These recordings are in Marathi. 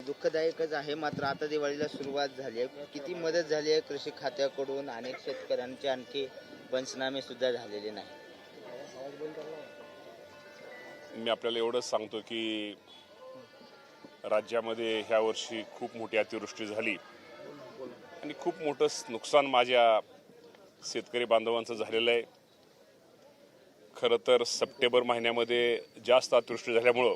दुःखदायकच आहे. मात्र आता दिवाळीला सुरुवात झाली आहे. किती मदत झाली आहे कृषी खात्याकडून? अनेक शेतकऱ्यांचे आणखी पंचनामे सुद्धा झालेले नाही. मी आपल्याला एवढंच सांगतो की राज्यामध्ये ह्या वर्षी खूप मोठी अतिवृष्टी झाली आणि खूप मोठं नुकसान माझ्या शेतकरी बांधवांचं झालेलं आहे. खरं तर सप्टेंबर महिन्यामध्ये जास्त अतिवृष्टी झाल्यामुळं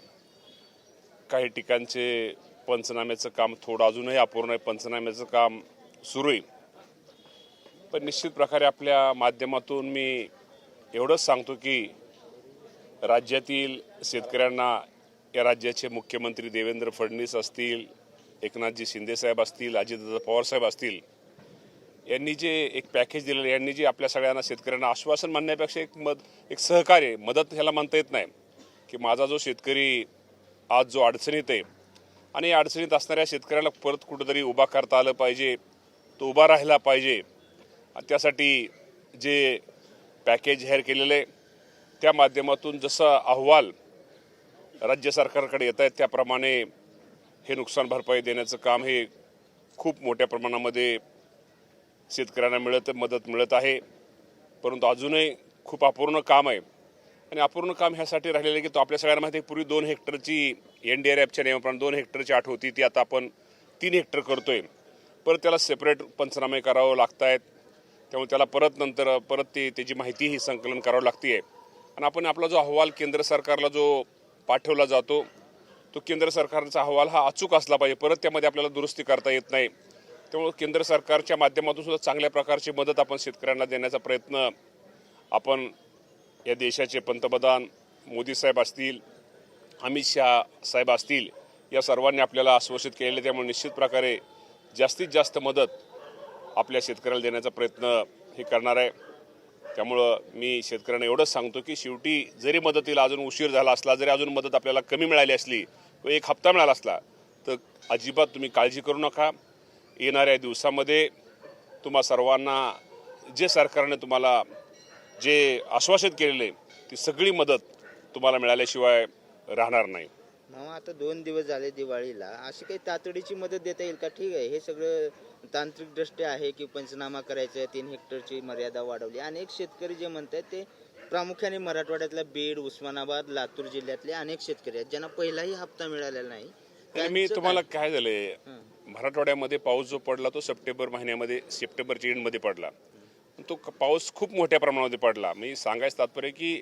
काही ठिकाणचे पंचनाम्याचं काम थोडं अजूनही अपूर्ण आहे. पंचनाम्याचं काम सुरू आहे. पण निश्चित प्रकारे आपल्या माध्यमातून मी एवढंच सांगतो की राज्यातील शेतकऱ्यांना या राज्याचे मुख्यमंत्री देवेंद्र फडणवीस असतील, एकनाथजी शिंदेसाहेब असतील, अजितदादा पवारसाहेब असतील, यांनी जे एक पॅकेज दिलेलं, यांनी जे आपल्या सगळ्यांना शेतकऱ्यांना आश्वासन म्हणण्यापेक्षा एक सहकार्य, मदत ह्याला म्हणता येत नाही की माझा जो शेतकरी आज जो अडचणीत आहे आणि या अडचणीत असणाऱ्या शेतकऱ्याला परत कुठंतरी उभा करता आलं पाहिजे, तो उभा राहिला पाहिजे. त्यासाठी जे पॅकेज जाहीर केलेलं आहे त्या माध्यमातून जसा अहवाल राज्य सरकारकडे येत आहेत त्याप्रमाणे हे नुकसान भरपाई देण्याचं काम हे खूप मोठ्या प्रमाणामध्ये शेतकऱ्यांना मदत मिळत आहे. परंतु अजूनही खूप अपूर्ण काम आहे आणि अपूर्ण काम ह्यासाठी राहिलेलं आहे की तो आपल्या सगळ्यांना माहिती आहे, पूर्वी 2 हेक्टरची NDRFच्या नियमाप्रमाणे 2 हेक्टरची अट होती, ती आता आपण 3 हेक्टर करतोय. परत त्याला सेपरेट पंचनामे करावं लागत आहेत. त्यामुळे त्याला परत त्याची माहिती ही संकलन करावं लागते. आणि आपण आपला जो अहवाल केंद्र सरकारला जो पाठवला जातो तो केंद्र सरकारचा अहवाल हा अचूक असला पाहिजे. परत त्यामध्ये आपल्याला दुरुस्ती करता येत नाही. त्यामुळे केंद्र सरकारच्या माध्यमातून सुद्धा चांगल्या प्रकारची मदत आपण शेतकऱ्यांना देण्याचा प्रयत्न आपण या देशाचे पंतप्रधान मोदी साहेब असतील, अमित शहा साहेब असतील, या सर्वांनी आपल्याला आश्वासित केलेले. त्यामुळे निश्चित प्रकारे जास्तीत जास्त मदत आपल्या शेतकऱ्याला देण्याचा प्रयत्न हे करणार आहे. त्यामुळं मी शेतकऱ्यांना एवढंच सांगतो की शेवटी जरी मदतीला अजून उशीर झाला असला, जरी अजून मदत आपल्याला कमी मिळाली असली किंवा 1 हप्ता मिळाला असला तर अजिबात तुम्ही काळजी करू नका. येणाऱ्या दिवसामध्ये तुम्हा सर्वांना जे सरकारने तुम्हाला जे आश्वासित केलेले ती सगळी मदत तुम्हाला मिळाल्याशिवाय राहणार नाही. मामा, आता 2 दिवस झाले दिवाळीला, अशी काही तातडीची मदत देता येईल का? ठीक आहे, हे सगळं तांत्रिकदृष्ट्या आहे की पंचनामा करायचं आहे, 3 हेक्टरची मर्यादा वाढवली. अनेक शेतकरी जे म्हणतात ते प्रामुख्याने मराठवाड्यातल्या बीड, उस्मानाबाद, लातूर जिल्ह्यातले अनेक शेतकरी आहेत ज्यांना पहिलाही हप्ता मिळालेला नाही. मी तुम्हाला काय झालंय, मराठवाड्यामध्ये पाऊस जो पडला तो सप्टेंबरच्या एंडमध्ये पडला. तो पाऊस खूप मोठ्या प्रमाणामध्ये पडला. मी सांगायचं तात्पर्य की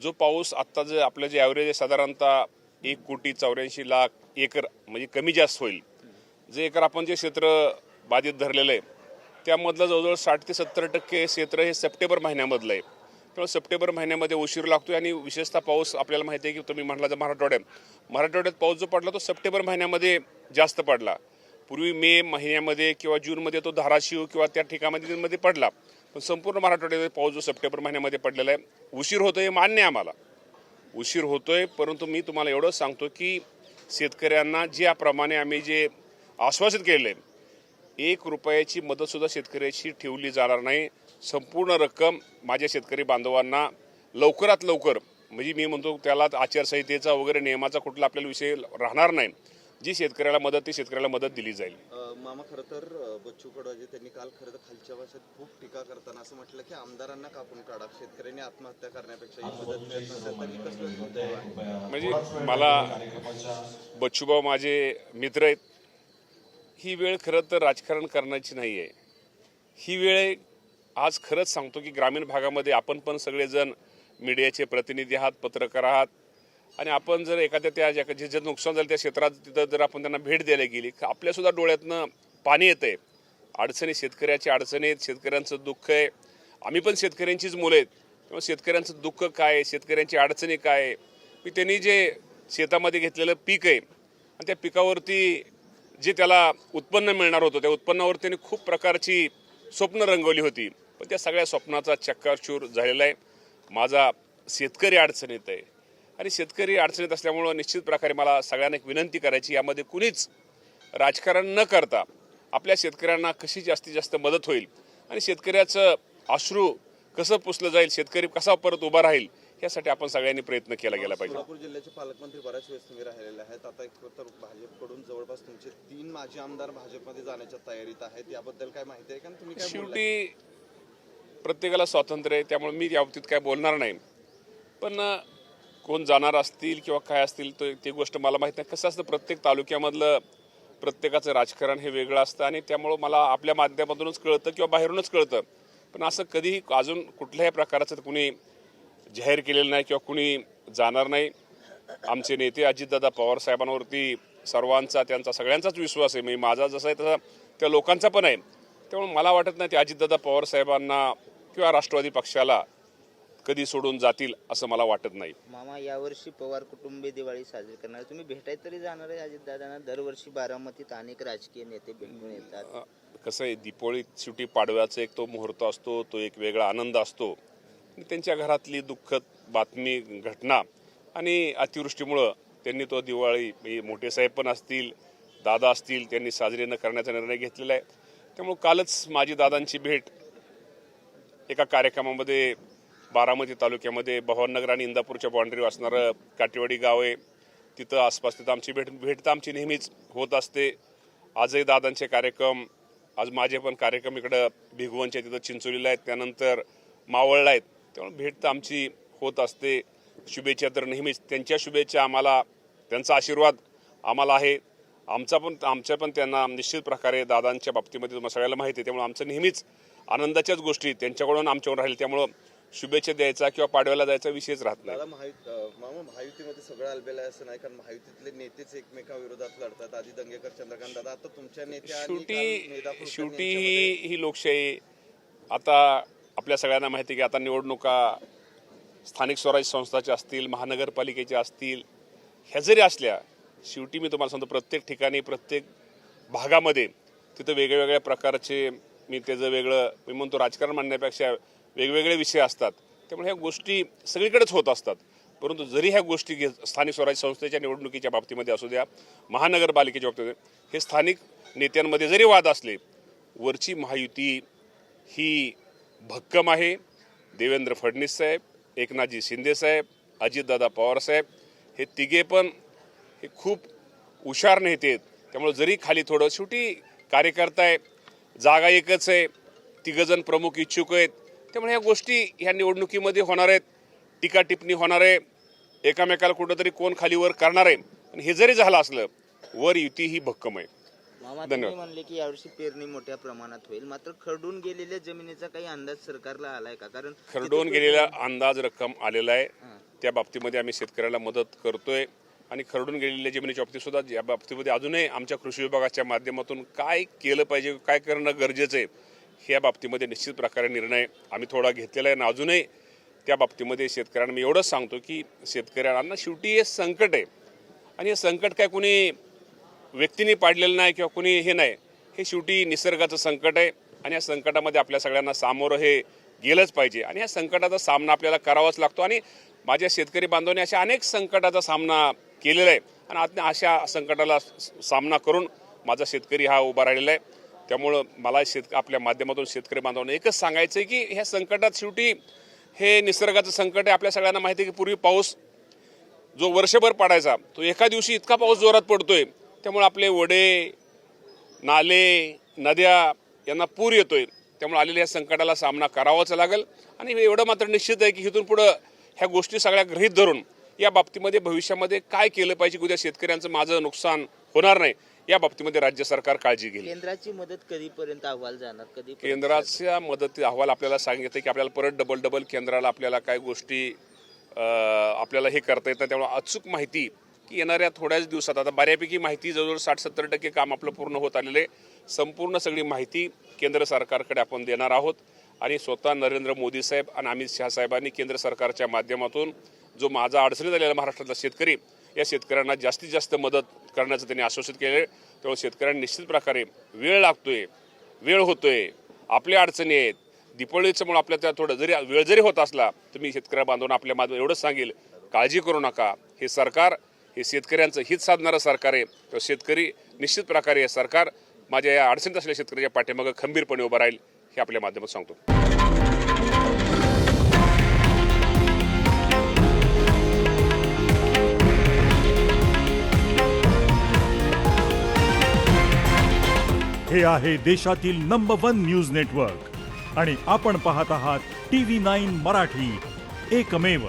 जो पाऊस आत्ता जे आपलं जे ॲव्हरेज आहे साधारणतः 1,84,00,000 एकर म्हणजे कमी जास्त होईल. जे एकर आपण जे क्षेत्र बाधित धरलेलं आहे त्यामधलं जवळजवळ 60 ते 70% क्षेत्र हे सप्टेंबर महिन्यामधलं आहे. त्यामुळे सप्टेंबर महिन्यामध्ये उशीर लागतोय आणि विशेषतः पाऊस आपल्याला माहिती आहे की तुम्ही म्हटला तर मराठवाड्यात पाऊस जो पडला तो सप्टेंबर महिन्यामध्ये जास्त पडला. पूर्वी मे महिन्यामध्ये किंवा जूनमध्ये तो धाराशिव किंवा त्या ठिकाणामध्ये पडला. पण संपूर्ण मराठवाड्यामध्ये पाऊस जो सप्टेंबर महिन्यामध्ये पडलेला आहे, उशीर होतोय मान्य आहे आम्हाला, उशीर होतोय. परंतु मी तुम्हाला एवढंच सांगतो की शेतकऱ्यांना ज्याप्रमाणे आम्ही जे आश्वासित केलेलं आहे, 1 रुपयाची मदतसुद्धा शेतकऱ्याची ठेवली जाणार नाही. संपूर्ण रक्कम माझ्या शेतकरी बांधवांना लवकरात लवकर, म्हणजे मी म्हणतो त्याला आचारसंहितेचा वगैरे नियमाचा कुठला आपल्याला विषय राहणार नाही. जी शेतकऱ्याला मदत ती शेतकऱ्याला मदत दिली जाईल. मामा, खरं तर बच्चू कडू त्यांनी काल खरं तर खालच्या भाषेत खूप टीका करताना असं म्हटलं की आमदारांना कापून काढा, शेतकऱ्यांनी आत्महत्या करण्यापेक्षा ही मदत मिळत नसेल तरी कसं. म्हणजे मला बच्चूभाऊ माझे मित्र आहेत. ही वेळ खरं तर राजकारण करण्याची नाही आहे. ही वेळ आज खरंच सांगतो की ग्रामीण भागामध्ये आपण पण सगळेजण मीडियाचे प्रतिनिधी आहात, पत्रकार आहात आणि आपण जर एखाद्या त्या जे नुकसान झालं त्या क्षेत्रात तिथं जर आपण त्यांना भेट द्यायला गेली आपल्यासुद्धा डोळ्यातनं पाणी येतं आहे. अडचणी, शेतकऱ्याची अडचणी आहेत, शेतकऱ्यांचं दुःख आहे. आम्ही पण शेतकऱ्यांचीच मुलं आहेत. त्यामुळे शेतकऱ्यांचं दुःख काय, शेतकऱ्यांची अडचणी काय, की त्यांनी जे शेतामध्ये घेतलेलं पीक आहे आणि त्या पिकावरती जे त्याला उत्पन्न मिळणार होतं त्या उत्पन्नावर त्यांनी खूप प्रकारची स्वप्न रंगवली होती. पण त्या सगळ्या स्वप्नाचा चक्काचूर झालेला आहे. माझा शेतकरी अडचणीत आहे आणि शेतकरी अडचणीत असल्यामुळं निश्चित प्रकारे मला सगळ्यांना एक विनंती करायची, यामध्ये कुणीच राजकारण न करता आपल्या शेतकऱ्यांना कशी जास्तीत जास्त मदत होईल आणि शेतकऱ्याचं अश्रू कसं पुसलं जाईल, शेतकरी कसा परत उभा राहील, यासाठी आपण सगळ्यांनी प्रयत्न केला गेला पाहिजे. सोलापूर जिल्ह्याचे पालकमंत्री बऱ्याच वेळेस तुम्ही राहिलेले आहेत. आता एक तर भाजपकडून जवळपास तुमचे 3 माजी आमदार भाजपमध्ये जाण्याच्या तयारीत आहेत. याबद्दल काय माहिती आहे का? तुम्ही काय बोललात? शेवटी प्रत्येकाला स्वातंत्र्य आहे, त्यामुळे मी या बाबतीत काय बोलणार नाही. पण कोण जाणार असतील किंवा काय असतील तर ती गोष्ट मला माहीत नाही. कसं असतं, प्रत्येक तालुक्यामधलं प्रत्येकाचं राजकारण हे वेगळं असतं आणि त्यामुळं मला आपल्या माध्यमातूनच कळतं किंवा बाहेरूनच कळतं. पण असं कधीही अजून कुठल्याही प्रकाराचं कुणी जाहीर केलेलं नाही किंवा कुणी जाणार नाही. आमचे नेते अजितदादा पवार साहेबांवरती सर्वांचा, त्यांचा सगळ्यांचाच विश्वास आहे. म्हणजे माझा जसा आहे तसा त्या लोकांचा पण आहे. त्यामुळे मला वाटत नाही ते अजितदादा पवार साहेबांना किंवा राष्ट्रवादी पक्षाला कधी सोडून जातील असं मला वाटत नाही. मामा, यावर्षी पवार कुटुंबीय दिवाळी साजरी करणार, तुम्ही भेटायला तरी जाणार आहे अजितदादांना? दरवर्षी बारामतीत अनेक राजकीय नेते भेटून येतात. कसं आहे, दीपावळी शेवटी पाडव्याचा एक तो मुहूर्त असतो, तो एक वेगळा आनंद असतो. त्यांच्या घरातली दुःखद बातमी, घटना आणि अतिवृष्टीमुळं त्यांनी तो दिवाळी, मोठे साहेब पण असतील, दादा असतील, त्यांनी साजरी न करण्याचा निर्णय घेतलेला आहे. त्यामुळं कालच माझी दादांची भेट एका कार्यक्रमामध्ये बारामती तालुक्यामध्ये भवाननगर आणि इंदापूरच्या बाँड्रीवर असणारं काटेवाडी गाव आहे, तिथं आसपास तिथं आमची भेट तर आमची नेहमीच होत असते. आजही दादांचे कार्यक्रम, आज माझे पण कार्यक्रम इकडं भिगवणच्या तिथं चिंचोलीला आहेत, त्यानंतर मावळला आहेत. त्यामुळे भेट तर आमची होत असते. शुभेच्छा तर नेहमीच, त्यांच्या शुभेच्छा आम्हाला, त्यांचा आशीर्वाद आम्हाला आहे. आमच्या पण त्यांना निश्चित प्रकारे दादांच्या बाबतीमध्ये तुम्हाला सगळ्याला माहिती आहे. त्यामुळे आमचं नेहमीच आनंदाच्याच गोष्टी त्यांच्याकडून आमच्यावर राहील. त्यामुळं शुभेच्छा द्यायचा किंवा पाडव्याला जायचा विषयच राहत नाही. मामा, महायुतीमध्ये सगळं आलबेलं आहे असं नाही, कारण महायुतीतले नेतेच एकमेकाविरोधात लढतात. आधी दंगेकर, चंद्रकांत दादा, आता तुमच्या नेत्या. शेवटी ही लोकशाही. आता आपल्या सगळ्यांना माहिती आहे की आता निवडणुका स्थानिक स्वराज्य संस्थाच्या असतील, महानगरपालिकेच्या असतील, ह्या जरी असल्या, शेवटी मी तुम्हाला सांगतो प्रत्येक ठिकाणी, प्रत्येक भागामध्ये तिथं वेगवेगळ्या प्रकारचे, मी त्याचं वेगळं, मी म्हणतो राजकारण म्हणण्यापेक्षा वेगवेगळे विषय असतात. त्यामुळे ह्या गोष्टी सगळीकडेच होत असतात. परंतु जरी ह्या गोष्टी स्थानिक स्वराज्य संस्थेच्या निवडणुकीच्या बाबतीमध्ये असू द्या, महानगरपालिकेच्या बाबतीमध्ये, हे स्थानिक नेत्यांमध्ये जरी वाद असले, वरची महायुती ही भक्कम आहे. देवेंद्र फडणवीस साहेब, एकनाथजी शिंदे साहेब, अजितदादा पवार साहेब, हे तिघे पण हे खूप हुशार नेते आहेत. त्यामुळे जरी खाली थोडं, शेवटी कार्यकर्ता आहे, जागा एकच आहे, तिघजण प्रमुख इच्छुक आहेत. त्यामुळे ह्या गोष्टी ह्या निवडणुकीमध्ये होणार आहेत. टीका टिप्पणी होणार आहे, एकामेकाला कुठंतरी कोण खालीवर करणार आहे. आणि हे जरी झालं असलं, वर युती ही भक्कम आहे. मामा, तुम्ही म्हणले की यावर्षी पेरणी मोठ्या प्रमाणात होईल, मात्र खरडून गेलेल्या जमिनीचा काही अंदाज सरकारला आलाय का? कारण खरडून गेलेला अंदाज रक्कम आलेला आहे, त्या बाबतीमध्ये आम्ही शेतकऱ्याला मदत करतोय. आणि खरडून गेलेल्या जमिनीच्या बाबतीत सुद्धा, या बाबतीमध्ये अजूनही आमच्या कृषी विभागाच्या माध्यमातून काय केलं पाहिजे, काय करणं गरजेचं आहे, ह्या बाबतीमध्ये निश्चित प्रकारे निर्णय आम्ही थोडा घेतलेला आहे. आणि अजूनही त्या बाबतीमध्ये शेतकऱ्यांना मी एवढंच सांगतो की शेतकऱ्यांना शेवटी हे संकट आहे, आणि हे संकट काय कुणी व्यक्तीने पाडलेलं नाही किंवा कुणी हे नाही, हे शेवटी निसर्गाचं संकट आहे. आणि या संकटामध्ये आपल्या सगळ्यांना सामोरं हे गेलंच पाहिजे. आणि या संकटाचा सामना आपल्याला करावाच लागतो. आणि माझ्या शेतकरी बांधवांनी अशा अनेक संकटाचा सामना केलेला आहे, आणि अशा संकटाला सामना करून माझा शेतकरी हा उभा राहिलेला आहे. त्यामुळं मला आपल्या माध्यमातून शेतकरी बांधवांना एकच सांगायचं आहे की ह्या संकटात शेवटी हे निसर्गाचं संकट आहे. आपल्या सगळ्यांना माहिती आहे की पूर्वी पाऊस जो वर्षभर पडायचा, तो एका दिवशी इतका पाऊस जोरात पडतोय, त्यामुळे आपले ओढे, नाले, नद्या यांना पूर येतोय. त्यामुळे आलेल्या या संकटाला सामना करावाच लागेल. आणि एवढं मात्र निश्चित आहे की इथून पुढं ह्या गोष्टी सगळ्या गृहीत धरून या बाबतीमध्ये भविष्यामध्ये काय केलं पाहिजे, उद्या शेतकऱ्यांचं माझं नुकसान होणार नाही, या बाबतीमध्ये राज्य सरकार काळजी घेईल. केंद्राची मदत कधीपर्यंत अहवाल जाणार? कधी केंद्राच्या मदती अहवाल आपल्याला सांगितलं की आपल्याला परत डबल केंद्राला आपल्याला काय गोष्टी आपल्याला हे करता येतं. त्यामुळे अचूक माहिती की येणाऱ्या थोड्याच दिवसात, आता बऱ्यापैकी माहिती जवळजवळ 60-70% काम आपलं पूर्ण होत आलेलं आहे. संपूर्ण सगळी माहिती केंद्र सरकारकडे आपण देणार आहोत. आणि स्वतः नरेंद्र मोदी साहेब आणि अमित शहा साहेबांनी केंद्र सरकारच्या माध्यमातून जो माझा अडचणीत आलेला महाराष्ट्रातला शेतकरी, या शेतकऱ्यांना जास्तीत जास्त मदत करण्याचं त्यांनी आश्वासित केलं आहे. त्यामुळे शेतकऱ्यांना निश्चित प्रकारे वेळ लागतोय, वेळ होतोय, आपल्या अडचणी आहेत. दीपावलीच्यामुळे आपल्या त्या थोडं जरी वेळ जरी होत असला, तुम्ही शेतकऱ्या बांधून आपल्या माध्यमात एवढंच सांगेल, काळजी करू नका. हे सरकार हे शेतकऱ्यांचं हित साधणारं सरकार आहे. तर शेतकरी निश्चित प्रकारे हे सरकार माझ्या या अडचणीत असलेल्या शेतकऱ्याच्या पाठीमागे खंबीरपणे उभं राहील, हे आपल्या माध्यमात सांगतो. हे आहे देशातील नंबर 1 न्यूज नेटवर्क आणि आपण पाहत आहात TV9 मराठी, एकमेव.